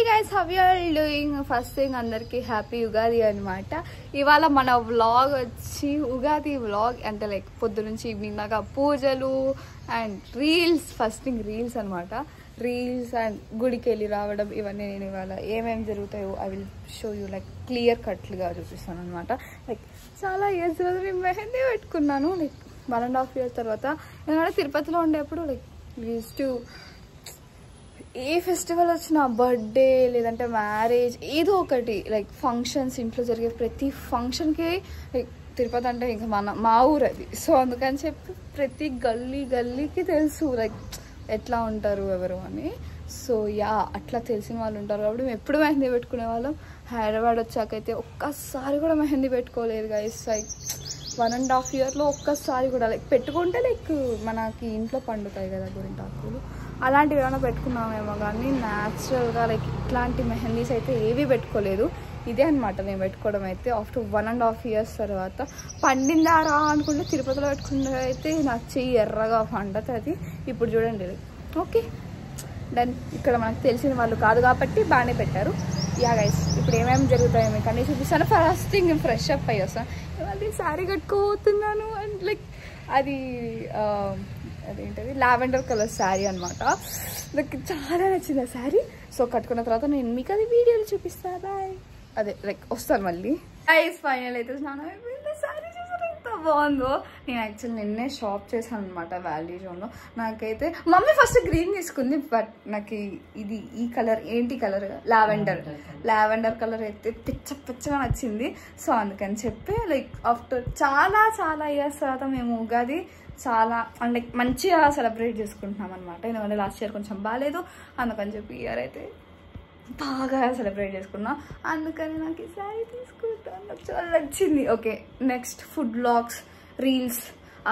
guys, how you all doing? First thing అందరికి happy Ugadi అన్నమాట. ఇవాళ మన వ్లాగ్ వచ్చి ఉగాది వ్లాగ్ అంటే లైక్ పొద్దు నుంచి ఈవినింగ్ దాకా పూజలు and reels. First thing reels అన్నమాట. రీల్స్ అండ్ గుడికి వెళ్ళి రావడం ఇవన్నీ నేను ఇవాళ ఏమేమి జరుగుతాయో I will show you like clear కట్లుగా చూపిస్తాను అనమాట. లైక్ చాలా ఇయర్స్ తర్వాత నేను మెహందీ పెట్టుకున్నాను లైక్ 1.5 years తర్వాత. ఎందుకంటే తిరుపతిలో ఉండేప్పుడు లైక్ యూస్ టు ఏ ఫెస్టివల్ వచ్చినా బర్త్డే లేదంటే మ్యారేజ్ ఏదో ఒకటి లైక్ ఫంక్షన్స్ ఇంట్లో జరిగే ప్రతి ఫంక్షన్కి లైక్ తిరుపతి అంటే ఇంకా మా ఊరు అది. సో అందుకని చెప్పి ప్రతి గల్లీకి తెలుసు లైక్ ఎట్లా ఉంటారు ఎవరు అని. సో యా అట్లా తెలిసిన వాళ్ళు ఉంటారు కాబట్టి మేము ఎప్పుడు మెహందీ పెట్టుకునే వాళ్ళం. హైదరాబాద్ వచ్చాకైతే ఒక్కసారి కూడా మెహందీ పెట్టుకోలేదు గైస్. లైక్ 1.5 yearలో ఒక్కసారి కూడా లైక్ పెట్టుకుంటే లైక్ మనకి ఇంట్లో పండుతాయి కదా గోరింటాకులు అలాంటివి ఏమైనా పెట్టుకున్నామేమో కానీ న్యాచురల్గా లైక్ ఇట్లాంటి మెహందీస్ అయితే ఏవి పెట్టుకోలేదు. ఇదే అనమాట నేను పెట్టుకోవడం అయితే ఆఫ్టర్ 1.5 years తర్వాత. పండిందారా అనుకుంటే తిరుపతిలో పెట్టుకుంటే అయితే నాకు చెయ్యి ఎర్రగా పండుతుంది. ఇప్పుడు చూడండి ఓకే డన్. ఇక్కడ మనకు తెలిసిన వాళ్ళు కాదు కాబట్టి బాగానే పెట్టారు. యా గైస్ ఇప్పుడు ఏమేమి జరుగుతాయో మీకు అన్నీ చూపిస్తాను. ఫస్ట్ థింగ్ ఫ్రెష్ అప్ అయ్యి వస్తాను. ఇవాళ శారీ కట్టుకోతున్నాను అండ్ లైక్ అది అదేంటది లావెండర్ కలర్ శారీ అనమాట. నాకు చాలా నచ్చింది ఆ శారీ. సో కట్టుకున్న తర్వాత నేను మీకు అది వీడియోలు చూపిస్తాను. బాయ్ అదే లైక్ వస్తాను మళ్ళీ. గైస్ ఫైనల్ అయితే స్నానం అయిపోయింది. శారీ చూసారు ఎంత బాగుందో. నేను యాక్చువల్లీ నిన్నే షాప్ చేశాను అనమాట వాల్యూ జోన్లో. నాకైతే మమ్మీ ఫస్ట్ గ్రీన్ తీసుకుంది బట్ నాకు ఇది ఈ కలర్ ఏంటి కలర్ లావెండర్ కలర్ అయితే పిచ్చగా నచ్చింది. సో అందుకని చెప్పి లైక్ ఆఫ్టర్ చాలా ఇయర్స్ తర్వాత మేము ఉగాది చాలా అంటే మంచిగా సెలబ్రేట్ చేసుకుంటున్నాం అనమాట. ఎందుకంటే లాస్ట్ ఇయర్ కొంచెం బాగాలేదు అందుకని చెప్పి ఇయర్ అయితే బాగా సెలబ్రేట్ చేసుకున్నాం. అందుకని నాకు ఈ శారీ తీసుకుంటాను. నాకు చాలా నచ్చింది. Okay next food vlogs reels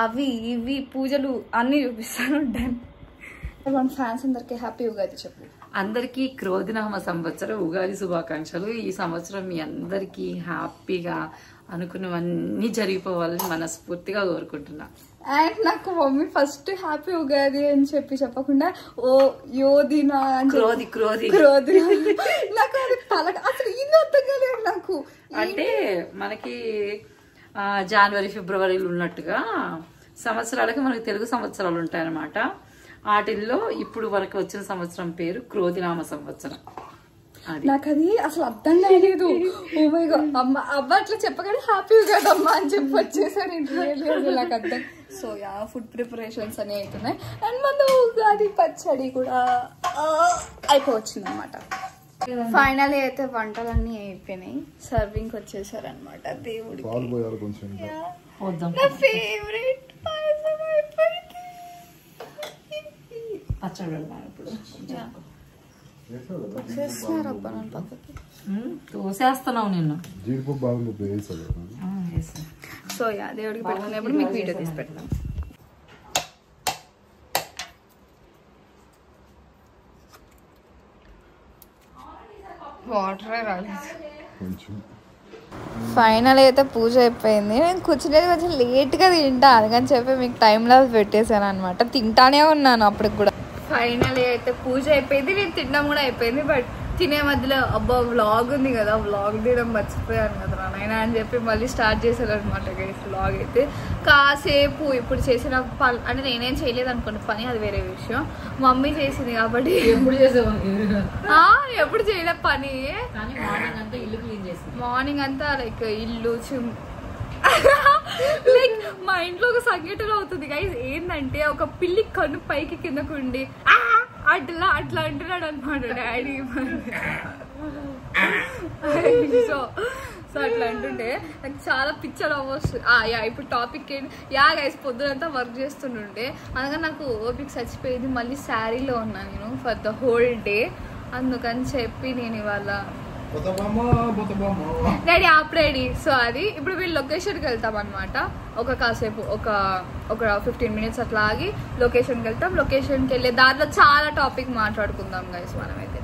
అవి ఇవి పూజలు అన్నీ చూపిస్తాను. డన్. మన ఫ్యాన్స్ అందరికీ హ్యాపీ ఉగాది చెప్పు. అందరికీ క్రోధినామ సంవత్సరం ఉగాది శుభాకాంక్షలు. ఈ సంవత్సరం మీ అందరికీ హ్యాపీగా అనుకున్నవన్నీ జరిగిపోవాలని మనస్ఫూర్తిగా కోరుకుంటున్నా. అండ్ నాకు మమ్మీ ఫస్ట్ హ్యాపీ ఉగాది అని చెప్పకుండా ఓ యోధినా క్రోధి నాకు అది అసలు ఇది అర్థం కాలేదు నాకు. అంటే మనకి జనవరి ఫిబ్రవరిలో ఉన్నట్టుగా సంవత్సరాలకి మనకి తెలుగు సంవత్సరాలు ఉంటాయన్నమాట. వాటిల్లో ఇప్పుడు వరకు వచ్చిన సంవత్సరం పేరు క్రోధినామ సంవత్సరం. నాకు అది అసలు అర్థం కాలేదు. ఓ మై గాడ్ అబ్బా అట్లా చెప్పగానే హ్యాపీ ఉగాదమ్మా అని చెప్పి వచ్చేసాను ఇంటర్వ్యూ. నాకు అర్థం. సో యా ఫుడ్ ప్రిపరేషన్స్ అని అవుతున్నాయి. అండ్ మన ఉగాది పచ్చడి కూడా అయిపోవచ్చింది అనమాట. ఫైనల్ అయితే వంటలన్నీ అయిపోయినాయి. సర్వింగ్ వచ్చేసారనమాట. దేవుడికి నా ఫేవరెట్ పాయసం అయిపోయింది. పచ్చడి ఇప్పుడు తోసేస్తున్నావు నిన్ను. సో యా దేవుడికి పెట్టుకునేప్పుడు మీకు వీడియో తీసి పెడతాం. వాటరే రాలేదు. ఫైనల్ అయితే పూజ అయిపోయింది. నేను కూర్చునేది కొంచెం లేట్గా తింటా అందుకని చెప్పి మీకు టైంలో పెట్టేశాను అనమాట. తింటానే ఉన్నాను అప్పటికి కూడా. ఫైనల్ అయితే పూజ అయిపోయింది. నేను తినడం కూడా అయిపోయింది. బట్ తినే మధ్యలో అబ్బా వ్లాగ్ ఉంది కదా వ్లాగ్ తీయడం మర్చిపోయాను కదా నాయన అని చెప్పి మళ్ళీ స్టార్ట్ చేశాను అనమాట. వ్లాగ్ అయితే కాసేపు ఇప్పుడు చేసిన పని అంటే నేనేం చేయలేదు అనుకోండి పని అది వేరే విషయం. మమ్మీ చేసింది కాబట్టి ఎప్పుడు చేయలే పని. మార్నింగ్ అంతా లైక్ ఇల్లు లైక్ మా ఇంట్లో ఒక సంఘటన అవుతుంది గైస్. ఏంటంటే ఒక పిల్లి కన్ను పైకి కిందకు ఉండి అట్లా అంటున్నాడు అనమాట డాడీ. సో అట్లా అంటుంటే నాకు చాలా పిక్చర్ అవ్వస్తుంది. యా ఇప్పుడు టాపిక్ ఏంటి. యా గైస్ పొద్దునంతా వర్క్ చేస్తుండే అందుకని నాకు ఓపిక చచ్చిపోయింది. మళ్ళీ శారీలో ఉన్నాను నేను ఫర్ ద హోల్ డే. అందుకని చెప్పి నేను ఇవాళ డాడీ ఆప్ రెడీ. సో అది ఇప్పుడు వీళ్ళు లొకేషన్కి వెళ్తాం అనమాట. కాసేపు ఒక 15 minutes అట్లా ఆగి లొకేషన్కి వెళ్తాం. లొకేషన్కి వెళ్ళే దాంట్లో చాలా టాపిక్ మాట్లాడుకుందాం గైస్ మనమైతే.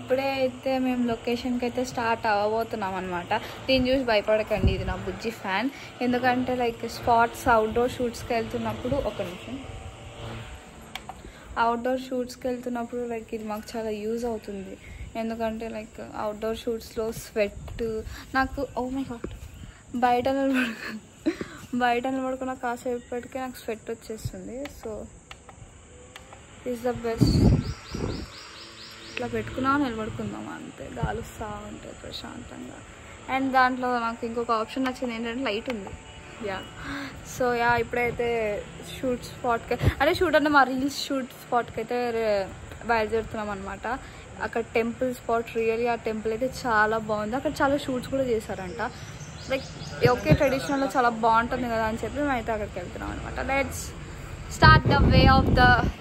ఇప్పుడే అయితే మేము లొకేషన్కి అయితే స్టార్ట్ అవ్వబోతున్నాం అనమాట. దీన్ని చూసి భయపడకండి, ఇది నా బుజ్జి ఫ్యాన్. ఎందుకంటే లైక్ స్పాట్స్ అవుట్డోర్ షూట్స్కి వెళ్తున్నప్పుడు అవుట్డోర్ షూట్స్కి వెళ్తున్నప్పుడు లైక్ ఇది మాకు చాలా యూజ్ అవుతుంది. ఎందుకంటే లైక్ అవుట్డోర్ షూట్స్లో స్వెట్ నాకు ఓ మై గాడ్ బయట నిలబడుకున్న కాసేపటికే నాకు స్వెట్ వచ్చేస్తుంది. So is the best. ఇట్లా పెట్టుకున్నా నిలబడుకుందాం అంతే, గాలుస్తూ ఉంటుంది ప్రశాంతంగా. అండ్ దాంట్లో నాకు ఇంకొక ఆప్షన్ నచ్చింది ఏంటంటే లైట్ ఉంది. సో ఇప్పుడైతే షూట్ స్పాట్కి అంటే మా రీల్స్ షూట్ స్పాట్కి అయితే బయలుదేరుతున్నాం అనమాట. అక్కడ టెంపుల్ స్పాట్ రియల్లీ ఆ టెంపుల్ అయితే చాలా బాగుంది. అక్కడ చాలా షూట్స్ కూడా చేశారంట. లైక్ ఓకే ట్రెడిషనల్లో చాలా బాగుంటుంది కదా అని చెప్పి మేమైతే అక్కడికి వెళ్తున్నాం అనమాట. Let's start the way of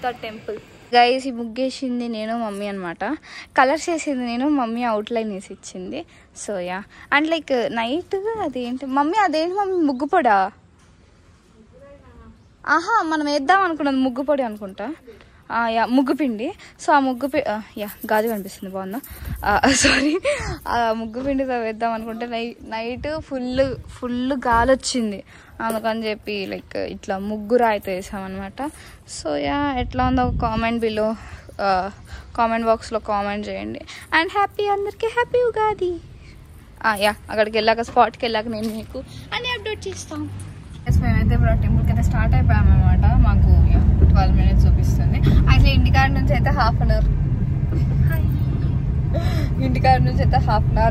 the temple. Guys ఈ ముగ్గేసింది నేను మమ్మీ అనమాట. కలర్స్ వేసింది నేను, మమ్మీ అవుట్లైన్ వేసి ఇచ్చింది. సో అండ్ లైక్ నైట్ అదేంటి మమ్మీ ముగ్గు పొడా? మనం వేద్దాం అనుకున్నది ముగ్గు పొడి అనుకుంటా. ముగ్గు పిండి. సో ఆ ముగ్గు గాజు కనిపిస్తుంది బాగుందా, సారీ. ఆ ముగ్గు పిండితో వేద్దాం అనుకుంటే నైట్ ఫుల్ గాలి వచ్చింది. అందుకని చెప్పి లైక్ ఇట్లా ముగ్గు రాయితో వేసామన్నమాట. సో ఎట్లా ఉందో కామెంట్ బాక్స్లో కామెంట్ చేయండి. అండ్ అందరికీ హ్యాపీ ఉగాది. అక్కడికి వెళ్ళాక స్పాట్కి వెళ్ళాక నేను మీకు అన్ని అప్డేట్ చేస్తాం. మేమైతే ఇప్పుడు టెంపుల్కి అయితే స్టార్ట్ అయిపోయామన్నమాట. మాకు 12 minutes చూపిస్తుంది. అయితే ఇంటికాడ నుంచి అయితే హాఫ్ అన్ అవర్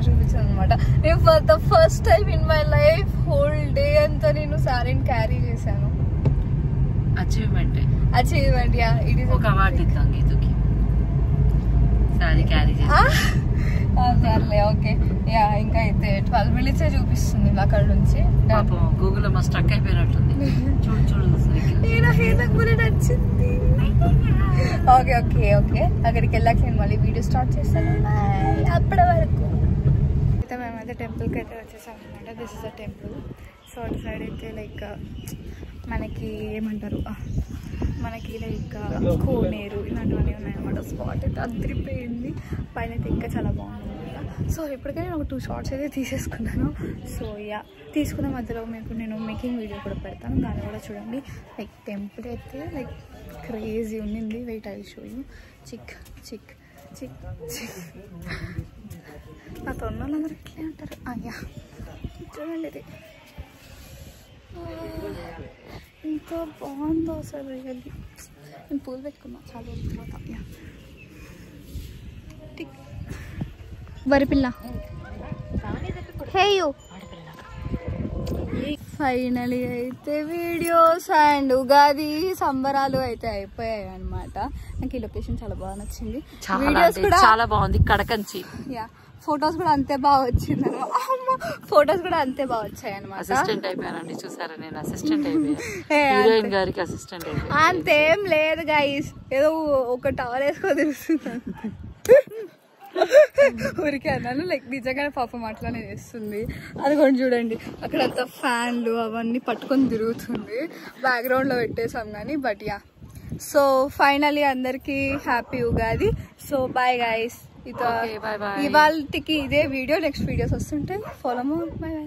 చూపించాను అనమాట. నేను for the first time in my life whole day అంతా నేను శారీని క్యారీ చేశాను. అచీవ్మెంట్ ఇట్ ఈస్ ఒక అవార్డు ఇద్దాం గీతకి. శారీ క్యారీ సర్లే ఓకే. ఇంకా అయితే 12 minutes చూపిస్తుంది అక్కడ నుంచి. గూగుల్ లో స్ట్రక్ అయిపోయినట్టుంది. చూడు నచ్చింది. ఓకే అక్కడికి వెళ్ళాక నేను మళ్ళీ వీడియో స్టార్ట్ చేస్తాను. అప్పటి వరకు అయితే మేమైతే టెంపుల్కి అయితే వచ్చేసాం అనమాట. This is the temple. So అటు సైడ్ అయితే లైక్ మనకి ఏమంటారు, మనకి లైక్ కోనేరు ఇలాంటివన్నీ ఉన్నాయన్నమాట. స్పాట్ అయితే అదిరిపోయింది. పైన అయితే ఇంకా చాలా బాగుంది అనమాట. సో ఇప్పటికే నేను ఒక 2 shots అయితే తీసేసుకున్నాను. సో తీసుకున్న మధ్యలో మీకు నేను మేకింగ్ వీడియో కూడా పెడతాను, దాన్ని కూడా చూడండి. లైక్ టెంపుల్ అయితే లైక్ క్రేజీ ఉండింది. Wait I show you. చిక్ నా తొన్నలందరూ ఇట్లే అంటారు. చూడండి ఇది ఎంత బాగుందో అసలు. రియల్లీ నేను పూలు పెట్టుకున్నా చాలా రోజుల తర్వాత. వరిపిల్ల హేయు. ఫైనలీ అయితే వీడియోస్ అండ్ ఉగాది సంబరాలు అయితే అయిపోయాయి అనమాట. నాకు ఈ లొకేషన్ చాలా బాగా నచ్చింది. వీడియోస్ కూడా చాలా బాగుంది. కడకంచి ఫొటోస్ కూడా అంతే బాగా వచ్చాయి అనమాట. అసిస్టెంట్ అయిపోయానండి. చూసారా, నేను అసిస్టెంట్ అయిపోయాను గారికి అసిస్టెంట్ అయిపోయాను. అంతేం లేదు గైస్, ఏదో ఒక టవర్ వేసుకో తెలుస్తుంది ఊరికే అన్నాను. లైక్ నిజంగానే పాపం అట్లానే చేస్తుంది. అది కూడా చూడండి అక్కడంతా ఫ్యాన్లు అవన్నీ పట్టుకొని తిరుగుతుంది. బ్యాక్గ్రౌండ్ లో పెట్టేసాం కానీ బట్ సో ఫైనలీ అందరికి happy Ugadi. So bye guys. ఇవాళకి ఇదే వీడియో. నెక్స్ట్ వీడియోస్ వస్తుంటాయి. Follow more. బాయ్.